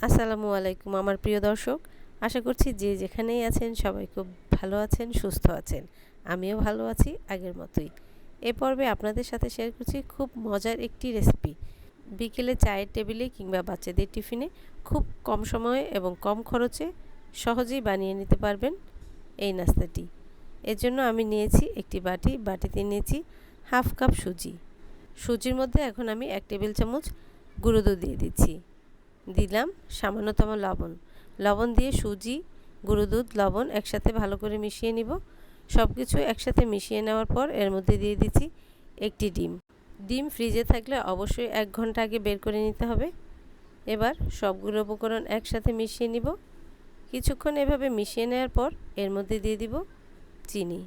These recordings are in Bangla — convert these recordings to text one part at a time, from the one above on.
আসসালামু আলাইকুম আমার প্রিয় দর্শক, আশা করছি যে যেখানেই আছেন সবাই খুব ভালো আছেন, সুস্থ আছেন। আমিও ভালো আছি আগের মতোই। এ পর্বে আপনাদের সাথে শেয়ার করছি খুব মজার একটি রেসিপি। বিকেলে চায়ের টেবিলে কিংবা বাচ্চাদের টিফিনে খুব কম সময়ে এবং কম খরচে সহজেই বানিয়ে নিতে পারবেন এই নাস্তাটি। এর জন্য আমি নিয়েছি একটি বাটিতে নিয়েছি হাফ কাপ সুজি। সুজির মধ্যে এখন আমি 1 টেবিল চামচ গুঁড়ো দুধ দিয়ে দিচ্ছি। দিলাম সামান্যতম লবণ দিয়ে সুজি, গুঁড়ো দুধ, লবণ একসাথে ভালো করে মিশিয়ে নিব। সব কিছু একসাথে মিশিয়ে নেওয়ার পর এর মধ্যে দিয়ে দিচ্ছি একটি ডিম ফ্রিজে থাকলে অবশ্যই 1 ঘন্টা আগে বের করে নিতে হবে। এবার সবগুলো উপকরণ একসাথে মিশিয়ে নিব। কিছুক্ষণ এভাবে মিশিয়ে নেওয়ার পর এর মধ্যে দিয়ে দিব চিনি।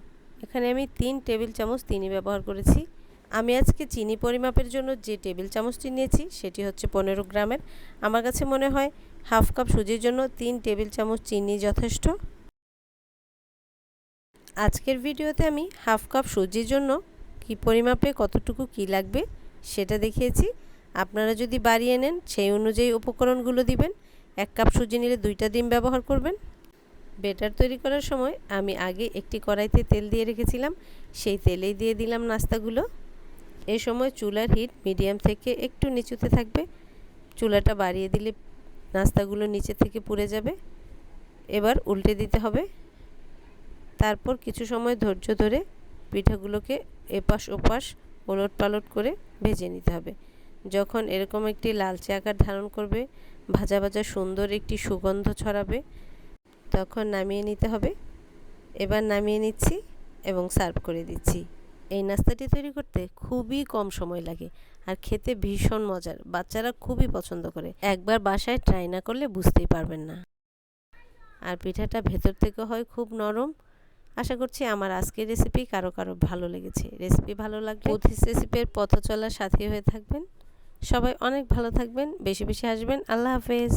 এখানে আমি 3 টেবিল চামচ চিনি ব্যবহার করেছি। আমি আজকে চিনি পরিমাপের জন্য যে টেবিল চামচটি নিয়েছি সেটি হচ্ছে 15 গ্রামের। আমার কাছে মনে হয় হাফ কাপ সুজির জন্য 3 টেবিল চামচ চিনি যথেষ্ট। আজকের ভিডিওতে আমি হাফ কাপ সুজির জন্য কি পরিমাপে কতটুকু কি লাগবে সেটা দেখিয়েছি। আপনারা যদি বাড়িয়ে নেন সেই অনুযায়ী উপকরণগুলো দিবেন। 1 কাপ সুজি নিলে 2টা ডিম ব্যবহার করবেন। ব্যাটার তৈরি করার সময় আমি আগে একটি কড়াইতে তেল দিয়ে রেখেছিলাম, সেই তেলেই দিয়ে দিলাম নাস্তাগুলো। এই সময় চুলার হিট মিডিয়াম থেকে একটু নিচুতে থাকবে। চুলাটা বাড়িয়ে দিলে নাস্তাগুলো নিচে থেকে পুড়ে যাবে। এবার উল্টে দিতে হবে। তারপর কিছু সময় ধৈর্য ধরে পিঠাগুলোকে এপাশ ওপাশ ওলট পালট করে ভেজে নিতে হবে। যখন এরকম একটি লালচে আকার ধারণ করবে, ভাজা ভাজা সুন্দর একটি সুগন্ধ ছড়াবে, তখন নামিয়ে নিতে হবে। এবার নামিয়ে নিচ্ছি এবং সার্ভ করে দিচ্ছি। এই নাস্তাটি তৈরি করতে খুবই কম সময় লাগে আর খেতে ভীষণ মজার। বাচ্চারা খুবই পছন্দ করে। একবার বাসায় ট্রাই না করলে বুঝতেই পারবেন না। আর পিঠাটা ভেতর থেকে হয় খুব নরম। আশা করছি আমার আজকের রেসিপি কারো ভালো লেগেছে। রেসিপি ভালো লাগলে পথিস রেসিপির পথ চলার সাথী হয়ে থাকবেন। সবাই অনেক ভালো থাকবেন, বেশি বেশি হাসবেন। আল্লাহ হাফেজ।